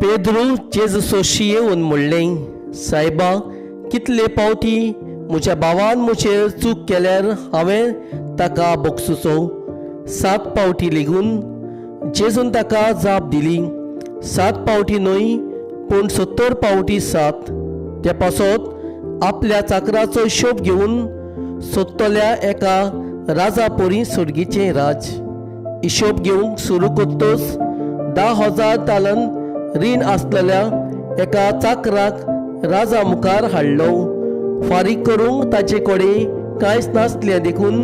पेद्रू जेजूसोशी येवन म्हणलें, सायबा, कितले पावटी म्हज्या भावान म्हजेर चूक केल्यार हांवें ताका बोगसुचो? 7 पावटी लेगून? जेजून ताका जाप दिली, 7 पावटी न्हय, पूण 70 पावटी 7. ते पासत आपल्या चाकराचो हिशोब घेवन सोदतल्या एका राजा परी सुर्गीचें राज. हिशोब घेवंक सुरू करतोच 10,000 तालंत रीण आसलेल्या एका चाकराक राजा मुखार हाडलो. फारीक करूंक ताचे कडेन कांयच नासलें देखून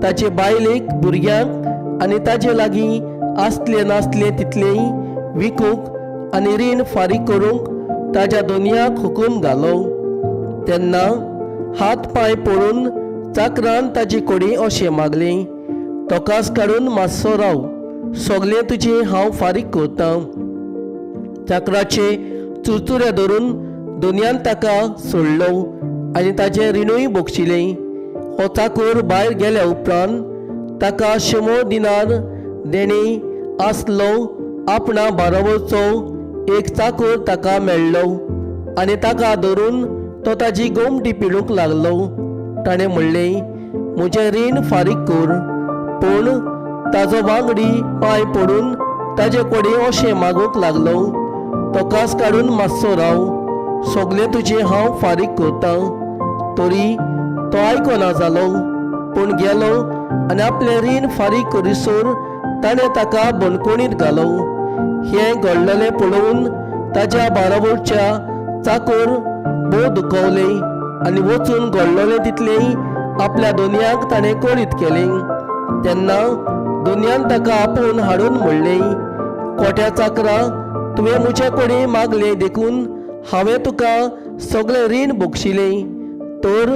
ताचे बायलेक, भुरग्यांक आनी ताचे लागीं आसलें नासलें तितलेंय विकूंक आनी रीण फारीक करूंक ताच्या दोनयाक हुकूम घालो. तेन्ना हात पांय पडून चाकरान ताचे कडेन अशें मागलें, तोकास काडून मातसो राव, सगलें तुजें हांव फारीक करतां. चाकराचे चुरचुरे धरून दोनयान ताका सोडलो आनी ताचें रिणूय बोगशिलें. हो चाकर भायर गेल्या उपरांत ताका 100 दिनार देणे आसलो आपणा बाराबरचो एक चाकर ताका मेळ्ळो आनी ताका धरून तो ताची गोमटी पिडूंक लागलो. ताणें म्हणलें, म्हजें रीण फारीक कर. पूण ताजो वांगडी पांय पडून ताचे कडेन अशें मागूंक लागलो, तोकास काडून मातसो राव, सगलें तुजें हांव फारीक करतां. तरी तो आयकना जालो, पूण गेलो आनी आपलें रीण फारीक करिसर ताणें ताका बंदकोणींत घालो. हें घडलेलें पळोवन ताच्या बाराबरच्या चाकर भोव दुखवलें आनी वचून घडलेलें तितलेंय आपल्या दोनयाक ताणें कळीत केलें. तेन्ना दोनयान ताका आपोवन हाडून म्हणलें, खोट्या चाकरा, तुवें म्हजे कडेन मागलें देखून हांवें तुका सगळें रीण बोगशिलें. तर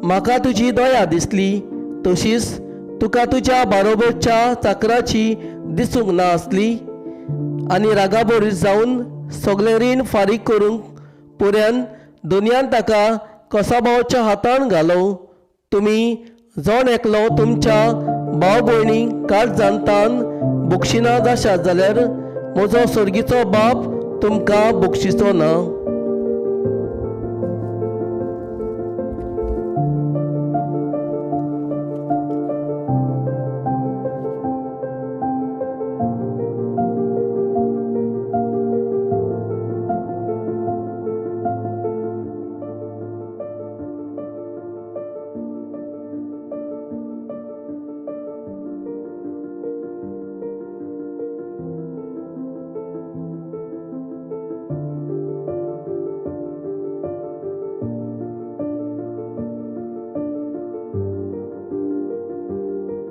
म्हाका तुजी दया दिसली, तशीच तुका तुज्या बारोबरच्या चाकराची दिसूंक ना आसली. आनी रागाबोरीत जावन सगलें रीण फारीक करूंक पुऱ्यान दोनयान ताका कसाबाच्या हातान घालो. तुमी जण एकलो तुमच्या भाव भयणीक काळजांतान बोगशिना जाशात जाल्यार म्हजो सर्गीचो बाप तुमकां बोगशिचो ना.